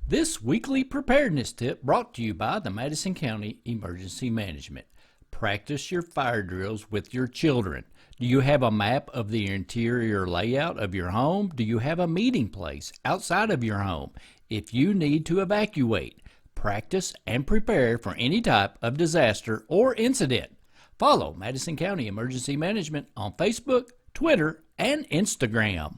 This weekly preparedness tip brought to you by the Madison County Emergency Management. Practice your fire drills with your children. Do you have a map of the interior layout of your home? Do you have a meeting place outside of your home? If you need to evacuate, practice and prepare for any type of disaster or incident. Follow Madison County Emergency Management on Facebook, Twitter, and Instagram.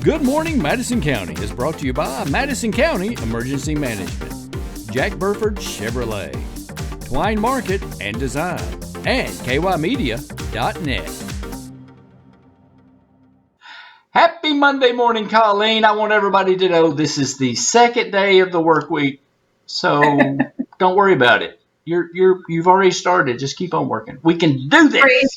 Good Morning Madison County is brought to you by Madison County Emergency Management, Jack Burford Chevrolet, Twine Market and Design, and kymedia.net. Happy Monday morning, Colleen. I want everybody to know this is the second day of the work week, so don't worry about it. You've already started. Just keep on working. We can do this.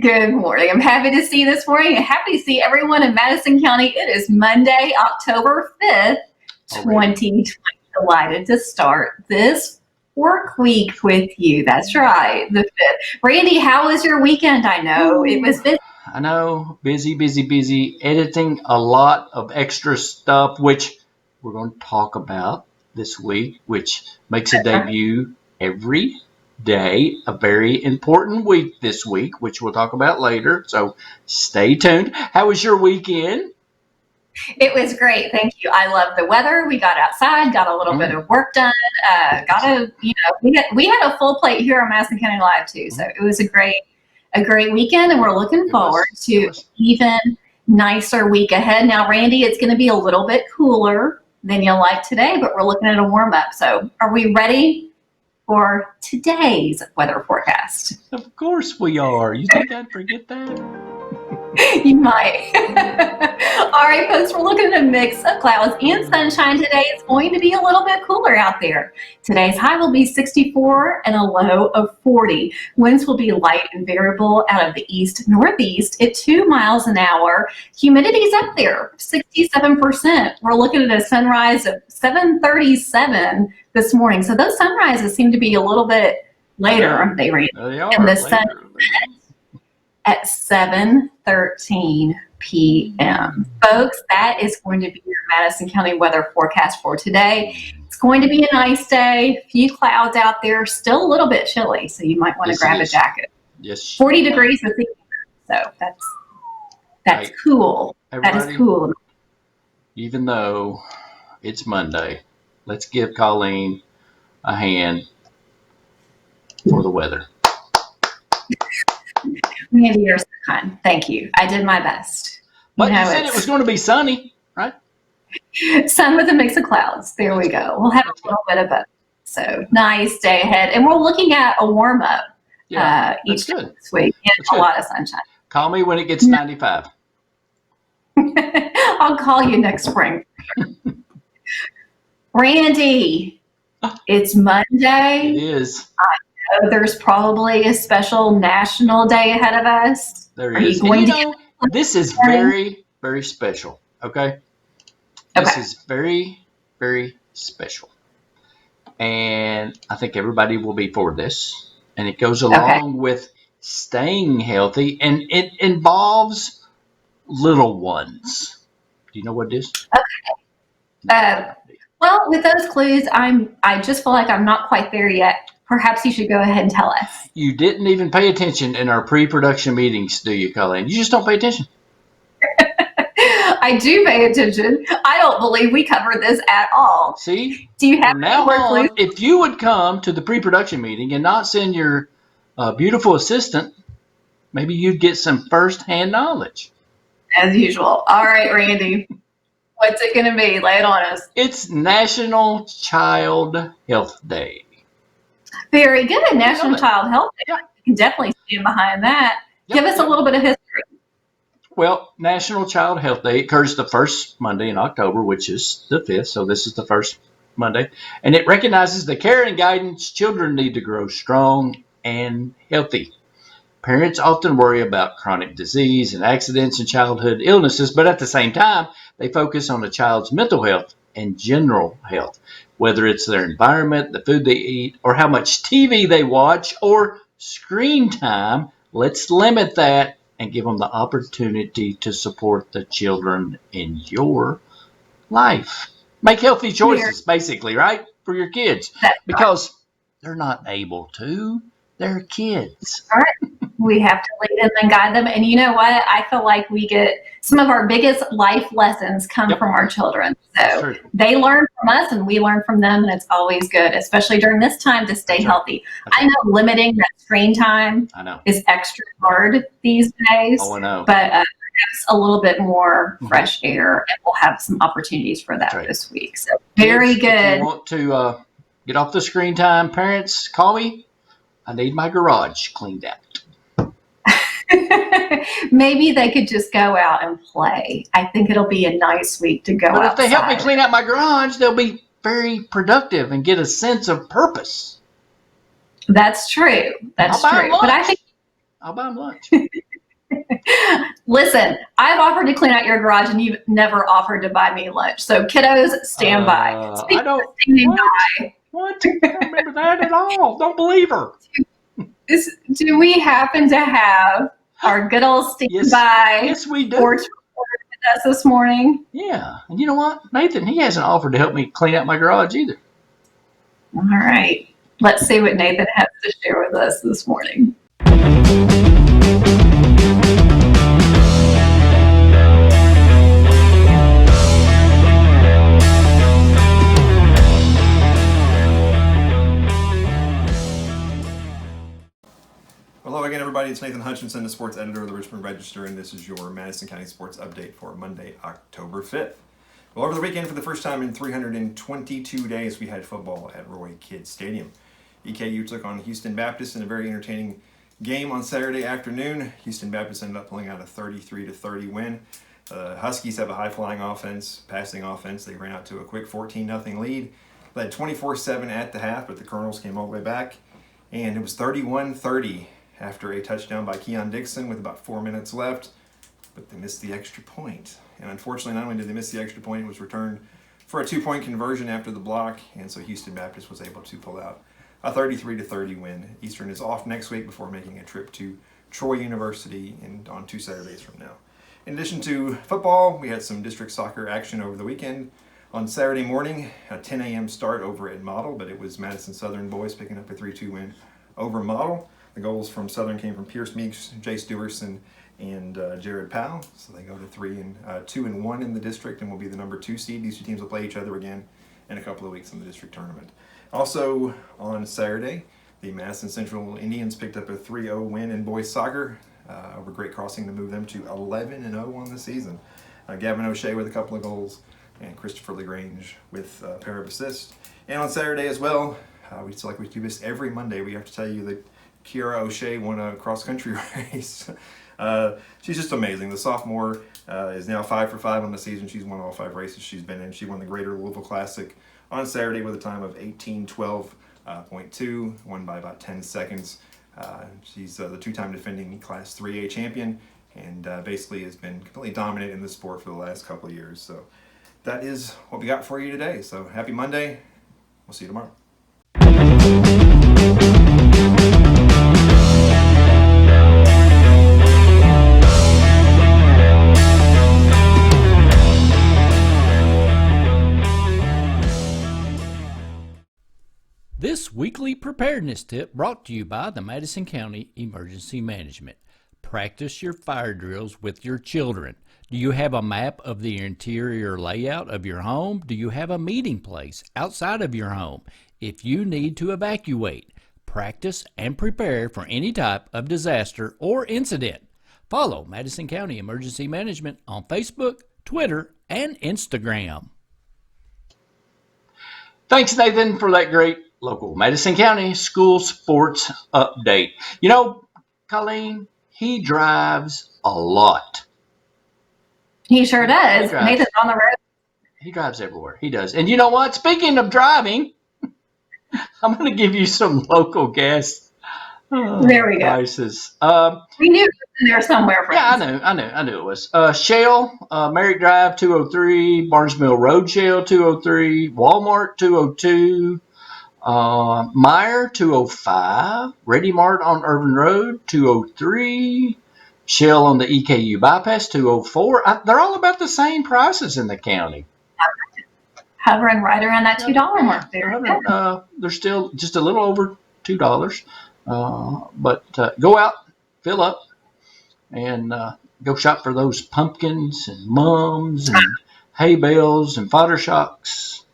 Good morning. I'm happy to see you this morning and happy to see everyone in Madison County. It is Monday, October 5th, 2020. Delighted to start this work week with you. That's right, the 5th. Randy, how was your weekend? I know it was busy. I know, busy, editing a lot of extra stuff, which we're going to talk about this week, which makes a debut every day, a very important week this week, which we'll talk about later. So stay tuned. How was your weekend? It was great. Thank you. I love the weather. We got outside, got a little bit of work done. We had a full plate here on Madison County Live too. So it was a great weekend, and we're looking forward to even nicer week ahead. Now, Randy, it's going to be a little bit cooler than you'll like today, but we're looking at a warm up. So are we ready for today's weather forecast? Of course we are. You think I'd forget that? You might. All right, folks, we're looking at a mix of clouds and sunshine today. It's going to be a little bit cooler out there. Today's high will be 64 and a low of 40. Winds will be light and variable out of the east-northeast at 2 miles an hour. Humidity's up there, 67%. We're looking at a sunrise of 7:37 this morning. So those sunrises seem to be a little bit later, aren't they, Randy? They are and the later. sun at 7:13 p.m. Folks, that is going to be your Madison County weather forecast for today. It's going to be a nice day. A few clouds out there, still a little bit chilly, so you might want to grab a jacket. Yes. 40 degrees this evening, so that's cool. That is cool. Even though it's Monday, let's give Colleen a hand for the weather. Randy, you're so kind. Thank you. I did my best. But you said it was going to be sunny, right? Sun with a mix of clouds. There we go. We'll have a little bit of both. So nice day ahead. And we're looking at a warm up each day this week and a lot of sunshine. Call me when it gets 95. I'll call you next spring. Randy, it's Monday. It is. There's probably a special national day ahead of us. There is. This is very, very special. Okay. This is very, very special. And I think everybody will be for this. And it goes along with staying healthy. And it involves little ones. Do you know what it is? Okay. Well, with those clues, I just feel like I'm not quite there yet Perhaps you should go ahead and tell us. You didn't even pay attention in our pre-production meetings, do you, Colleen? You just don't pay attention. I do pay attention. I don't believe we covered this at all. See? Do you have From now more on, clues? if you would come to the pre-production meeting and not send your beautiful assistant, maybe you'd get some first-hand knowledge. As usual. All right, Randy. What's it going to be? Lay it on us. It's National Child Health Day. Very good. National Child Health Day. Yeah. I can definitely stand behind that. Yep, Give us a little bit of history. Well, National Child Health Day occurs the first Monday in October, which is the 5th, so this is the first Monday. And it recognizes the care and guidance children need to grow strong and healthy. Parents often worry about chronic disease and accidents and childhood illnesses, but at the same time, they focus on a child's mental health and general health, whether it's their environment, the food they eat, or how much TV they watch, or screen time. Let's limit that and give them the opportunity to support the children in your life. Make healthy choices, basically, right? For your kids. Because they're not able to. They're kids. All right. We have to lead them and guide them. And you know what? I feel like we get some of our biggest life lessons come from our children. So they learn from us and we learn from them. And it's always good, especially during this time, to stay healthy. I know limiting that screen time is extra hard these days. Oh, I know. But perhaps a little bit more fresh air, and we'll have some opportunities for that this week. So very good. If you want to get off the screen time, parents, call me. I need my garage cleaned out. Maybe they could just go out and play. I think it'll be a nice week to go outside. But if they help me clean out my garage, they'll be very productive and get a sense of purpose. That's true. That's true. But I think I'll buy them lunch. Listen, I've offered to clean out your garage and you've never offered to buy me lunch. So kiddos, stand by. I don't. What? I don't remember that at all. Don't believe her. Do we happen to have our good old standby yes, we do. Sports reporter with us this morning? Yeah. And you know what? Nathan, he hasn't offered to help me clean out my garage either. All right. Let's see what Nathan has to share with us this morning. Hello again, everybody. It's Nathan Hutchinson, the sports editor of the Richmond Register, and this is your Madison County Sports Update for Monday, October 5th. Well, over the weekend, for the first time in 322 days, we had football at Roy Kidd Stadium. EKU took on Houston Baptist in a very entertaining game on Saturday afternoon. Houston Baptist ended up pulling out a 33-30 win. The Huskies have a high-flying offense, passing offense. They ran out to a quick 14-0 lead. Led 24-7 at the half, but the Colonels came all the way back, and it was 31-30. After a touchdown by Keon Dixon with about 4 minutes left, but they missed the extra point. And unfortunately, not only did they miss the extra point, it was returned for a 2-point conversion after the block, and so Houston Baptist was able to pull out a 33-30 win. Eastern is off next week before making a trip to Troy University on 2 Saturdays from now. In addition to football, we had some district soccer action over the weekend. On Saturday morning, a 10 a.m. start over at Model, but it was Madison Southern boys picking up a 3-2 win over Model. The goals from Southern came from Pierce Meeks, Jay Stewerson, and Jared Powell. So they go to 2-1 in the district and will be the number 2 seed. These two teams will play each other again in a couple of weeks in the district tournament. Also on Saturday, the Madison Central Indians picked up a 3-0 win in boys soccer over Great Crossing to move them to 11-0 on the season. Gavin O'Shea with a couple of goals and Christopher LaGrange with a pair of assists. And on Saturday as well, like we do this every Monday, we have to tell you that Kiara O'Shea won a cross-country race. She's just amazing. The sophomore is now 5 for 5 on the season. She's won all 5 races she's been in. She won the Greater Louisville Classic on Saturday with a time of 18:12.2, won by about 10 seconds. She's the 2-time defending Class 3A champion and basically has been completely dominant in the sport for the last couple of years. So that is what we got for you today. So happy Monday. We'll see you tomorrow. This weekly preparedness tip brought to you by the Madison County Emergency Management. Practice your fire drills with your children. Do you have a map of the interior layout of your home? Do you have a meeting place outside of your home? If you need to evacuate, practice and prepare for any type of disaster or incident. Follow Madison County Emergency Management on Facebook, Twitter, and Instagram. Thanks, Nathan, for that great local Madison County school sports update. You know, Colleen, he drives a lot. He sure does. He drives. Nathan's on the road. He drives everywhere. He does. And you know what? Speaking of driving, I'm going to give you some local gas There we go. prices. We knew it was in there somewhere. Yeah, Friends. I knew it was. Shell, Merrick Drive, 203, Barnesville Road Shell, 203, Walmart, 202, Meyer, 205, Ready Mart on Urban Road, 203, Shell on the EKU Bypass, 204. They're all about the same prices in the county. Hovering right around that $2 mark there. They're still just a little over $2. But go out, fill up, and go shop for those pumpkins and mums and hay bales and fodder shocks,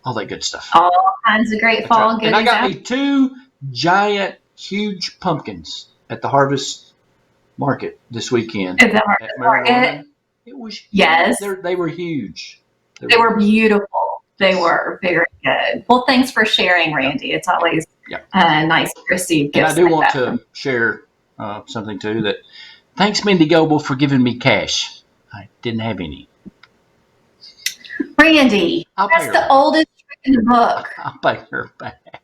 all that good stuff. All kinds of great fall goodies. And I got out. me 2 giant, huge pumpkins at the Harvest Market this weekend. Is that Harvest Market? It was Yes. They were huge. They were beautiful. They were very good. Well, thanks for sharing, Randy. It's always nice to receive gifts. And I do like want that to share something too. That thanks, Mindy Goebel, for giving me cash. I didn't have any. Randy, that's the oldest trick in the book. I'll pay her back.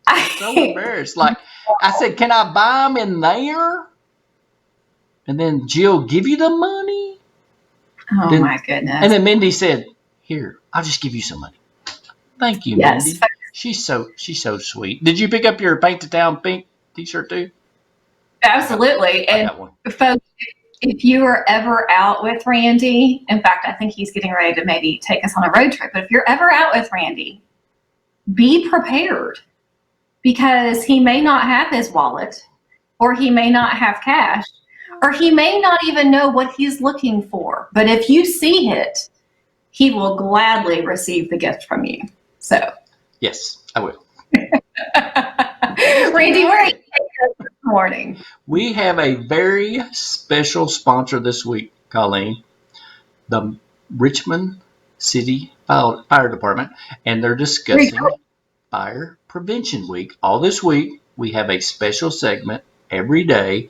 I'm so embarrassed. Like I said, can I buy them in there? And then Jill give you the money. Oh my goodness! And then Mindy said, "Here, I'll just give you some money." Thank you, yes. Mindy. She's so sweet. Did you pick up your Paint the Town pink T-shirt too? Absolutely. I And got one. folks, if you are ever out with Randy, in fact, I think he's getting ready to maybe take us on a road trip. But if you're ever out with Randy, be prepared because he may not have his wallet, or he may not have cash, or he may not even know what he's looking for. But if you see it, he will gladly receive the gift from you. So, Yes, I will. Randy, where are you taking us this morning? We have a very special sponsor this week, Colleen, the Richmond City Fire Department, and they're discussing Fire Prevention Week. All this week, we have a special segment every day.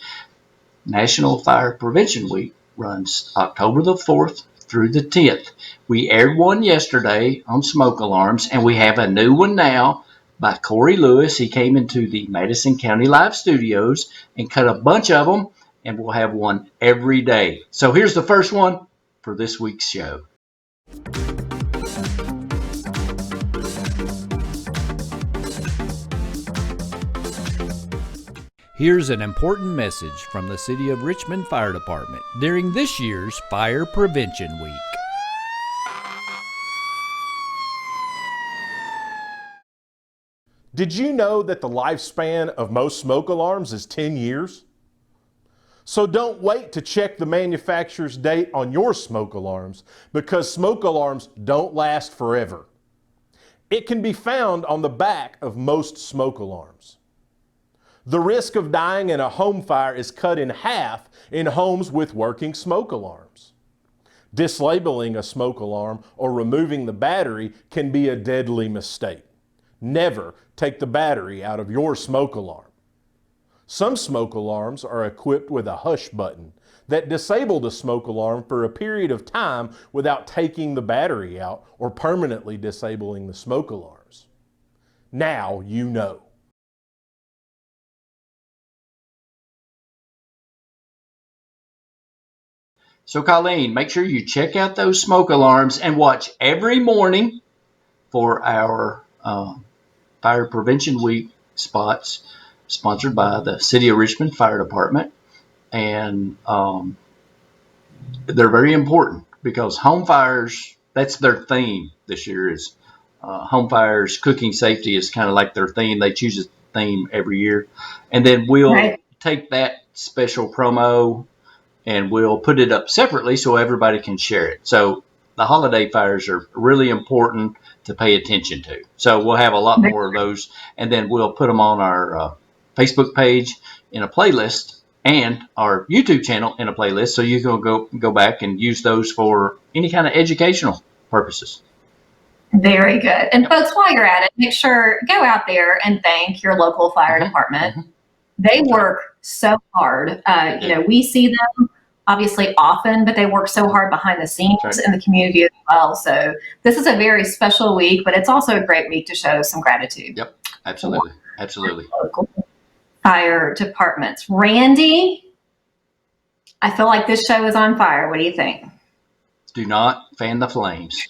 National Fire Prevention Week runs October the 4th through the 10th. We aired one yesterday on smoke alarms, and we have a new one now by Corey Lewis. He came into the Madison County Live Studios and cut a bunch of them, and we'll have one every day. So here's the first one for this week's show. Here's an important message from the City of Richmond Fire Department during this year's Fire Prevention Week. Did you know that the lifespan of most smoke alarms is 10 years? So don't wait to check the manufacturer's date on your smoke alarms because smoke alarms don't last forever. It can be found on the back of most smoke alarms. The risk of dying in a home fire is cut in half in homes with working smoke alarms. Dislabeling a smoke alarm or removing the battery can be a deadly mistake. Never take the battery out of your smoke alarm. Some smoke alarms are equipped with a hush button that disable the smoke alarm for a period of time without taking the battery out or permanently disabling the smoke alarms. Now you know. So Colleen, make sure you check out those smoke alarms and watch every morning for our Fire Prevention Week spots sponsored by the City of Richmond Fire Department. And they're very important because home fires, that's their theme this year, is home fires, cooking safety is kind of like their theme. They choose a theme every year. And then we'll take that special promo and we'll put it up separately so everybody can share it. So the holiday fires are really important to pay attention to. So we'll have a lot more of those, and then we'll put them on our Facebook page in a playlist and our YouTube channel in a playlist, so you can go back and use those for any kind of educational purposes. Very good. And folks, while you're at it, make sure, go out there and thank your local fire department. They work so hard. We see them obviously often, but they work so hard behind the scenes in the community as well. So this is a very special week, but it's also a great week to show some gratitude. Yep, absolutely. Absolutely. Local fire departments. Randy, I feel like this show is on fire. What do you think? Do not fan the flames.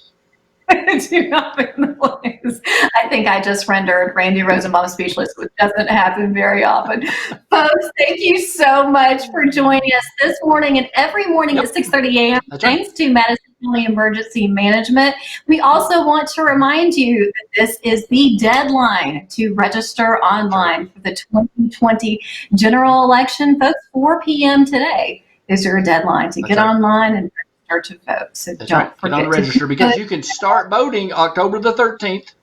Do not fan the flames. I think I just rendered Randy Rosenbaum speechless, which doesn't happen very often. Folks, thank you so much for joining us this morning and every morning at 6:30 a.m. Thanks to Madison County Emergency Management. We also want to remind you that this is the deadline to register online for the 2020 general election. Folks, 4 p.m. today is your deadline to get online and to vote. So don't forget to register, because you can start voting October the 13th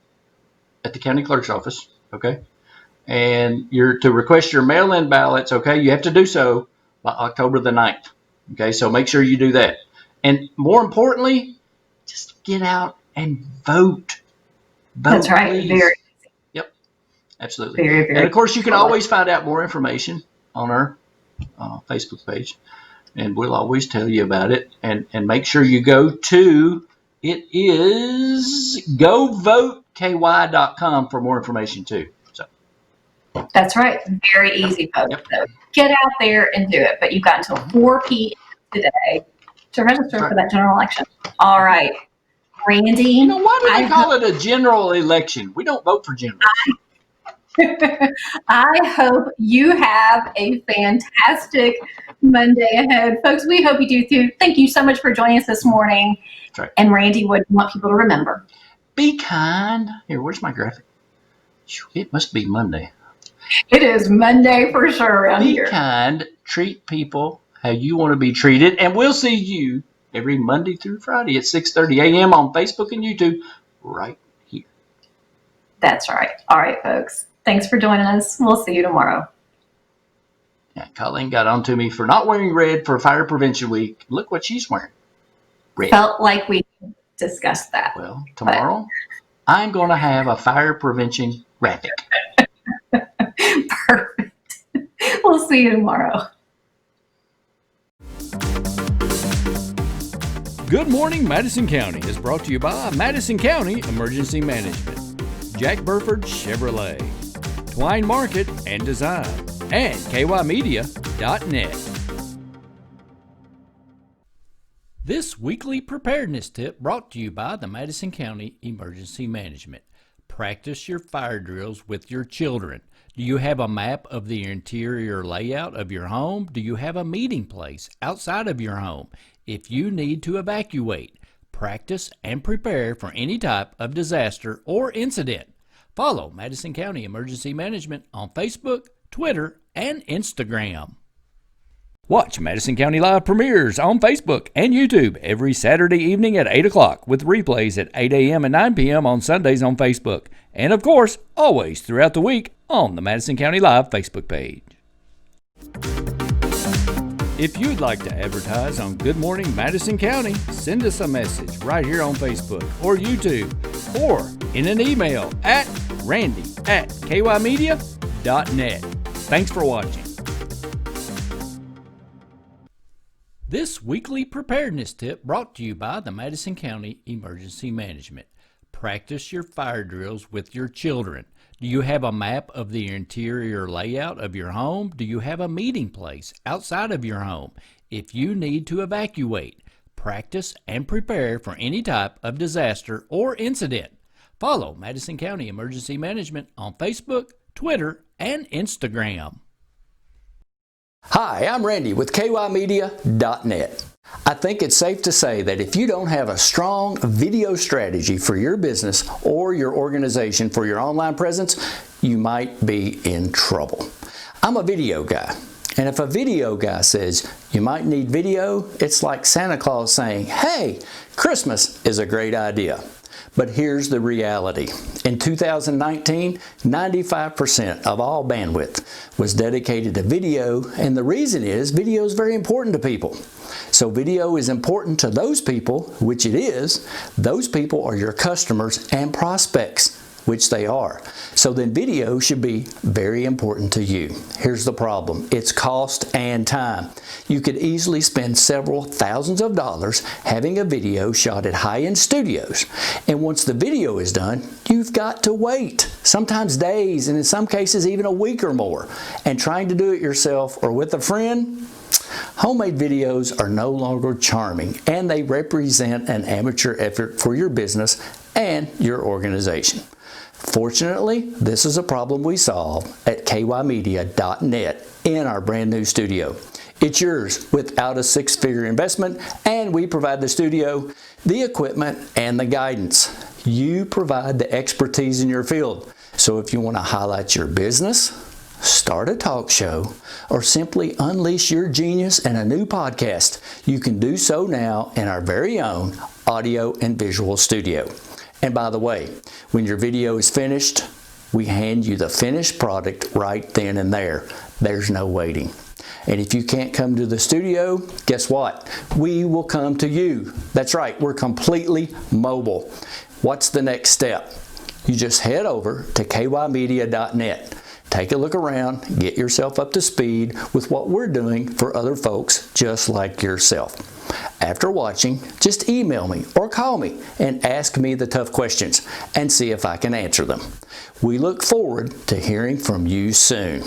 at the county clerk's office. Okay. And you're to request your mail-in ballots. Okay. You have to do so by October the 9th. Okay. So make sure you do that. And more importantly, just get out and vote. That's right. Please. Very easy. Yep. Absolutely. Very, very and of course, you can always find out more information on our Facebook page. And we'll always tell you about it. And make sure you go to, it is govoteky.com for more information too. So that's right. Very easy, folks. So get out there and do it. But you've got until 4 p.m. today to register for that general election. All right. Randy. Why do they call it a general election? We don't vote for generals. I hope you have a fantastic Monday ahead. Folks, we hope you do too. Thank you so much for joining us this morning. Right. And Randy would want people to remember. Be kind. Here, where's my graphic? It must be Monday. It is Monday for sure around here. Be kind. Treat people how you want to be treated. And we'll see you every Monday through Friday at 6:30 a.m. on Facebook and YouTube right here. That's right. All right, folks. Thanks for joining us. We'll see you tomorrow. Yeah, Colleen got on to me for not wearing red for Fire Prevention Week. Look what she's wearing. Red. Felt like we discussed that. Well, tomorrow I'm going to have a fire prevention graphic. Perfect. We'll see you tomorrow. Good Morning Madison County is brought to you by Madison County Emergency Management, Jack Burford Chevrolet, Twine Market and Design, and kymedia.net. This weekly preparedness tip brought to you by the Madison County Emergency Management. Practice your fire drills with your children. Do you have a map of the interior layout of your home? Do you have a meeting place outside of your home? If you need to evacuate, practice and prepare for any type of disaster or incident. Follow Madison County Emergency Management on Facebook, Twitter, and Instagram. Watch Madison County Live premieres on Facebook and YouTube every Saturday evening at 8 o'clock with replays at 8 a.m. and 9 p.m. on Sundays on Facebook. And of course, always throughout the week on the Madison County Live Facebook page. If you'd like to advertise on Good Morning Madison County, send us a message right here on Facebook or YouTube or in an email at randy@kymedia.net. Thanks for watching. This weekly preparedness tip brought to you by the Madison County Emergency Management. Practice your fire drills with your children. Do you have a map of the interior layout of your home? Do you have a meeting place outside of your home? If you need to evacuate, practice and prepare for any type of disaster or incident. Follow Madison County Emergency Management on Facebook, Twitter, and Instagram. Hi, I'm Randy with kymedia.net. I think it's safe to say that if you don't have a strong video strategy for your business or your organization for your online presence, you might be in trouble. I'm a video guy, and if a video guy says you might need video, it's like Santa Claus saying, hey, Christmas is a great idea. But here's the reality. In 2019, 95% of all bandwidth was dedicated to video, and the reason is video is very important to people. So video is important to those people, which it is. Those people are your customers and prospects, which they are. So then video should be very important to you. Here's the problem. It's cost and time. You could easily spend several thousands of dollars having a video shot at high-end studios. And once the video is done, you've got to wait. Sometimes days, and in some cases even a week or more. And trying to do it yourself or with a friend, homemade videos are no longer charming, and they represent an amateur effort for your business and your organization. Fortunately, this is a problem we solve at kymedia.net in our brand new studio. It's yours without a six-figure investment, and we provide the studio, the equipment, and the guidance. You provide the expertise in your field. So if you want to highlight your business, start a talk show, or simply unleash your genius in a new podcast, you can do so now in our very own audio and visual studio. And by the way, when your video is finished, we hand you the finished product right then and there. There's no waiting. And if you can't come to the studio, guess what? We will come to you. That's right, we're completely mobile. What's the next step? You just head over to kymedia.net. Take a look around, get yourself up to speed with what we're doing for other folks just like yourself. After watching, just email me or call me and ask me the tough questions and see if I can answer them. We look forward to hearing from you soon.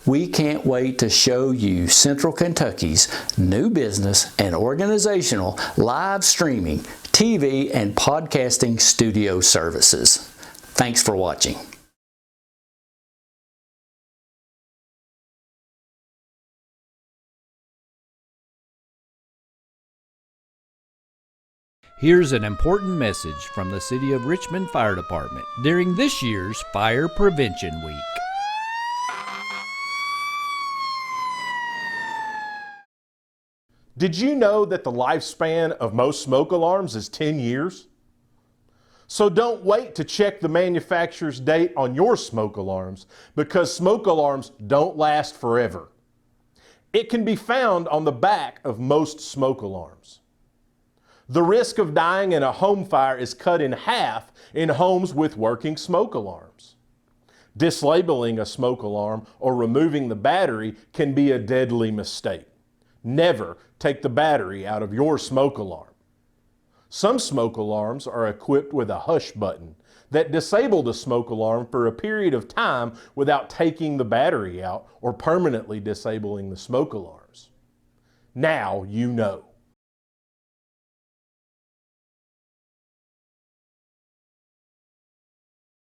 We can't wait to show you Central Kentucky's new business and organizational live streaming, TV, and podcasting studio services. Thanks for watching. Here's an important message from the City of Richmond Fire Department during this year's Fire Prevention Week. Did you know that the lifespan of most smoke alarms is 10 years? So don't wait to check the manufacturer's date on your smoke alarms, because smoke alarms don't last forever. It can be found on the back of most smoke alarms. The risk of dying in a home fire is cut in half in homes with working smoke alarms. Dislabeling a smoke alarm or removing the battery can be a deadly mistake. Never take the battery out of your smoke alarm. Some smoke alarms are equipped with a hush button that disable the smoke alarm for a period of time without taking the battery out or permanently disabling the smoke alarms. Now you know.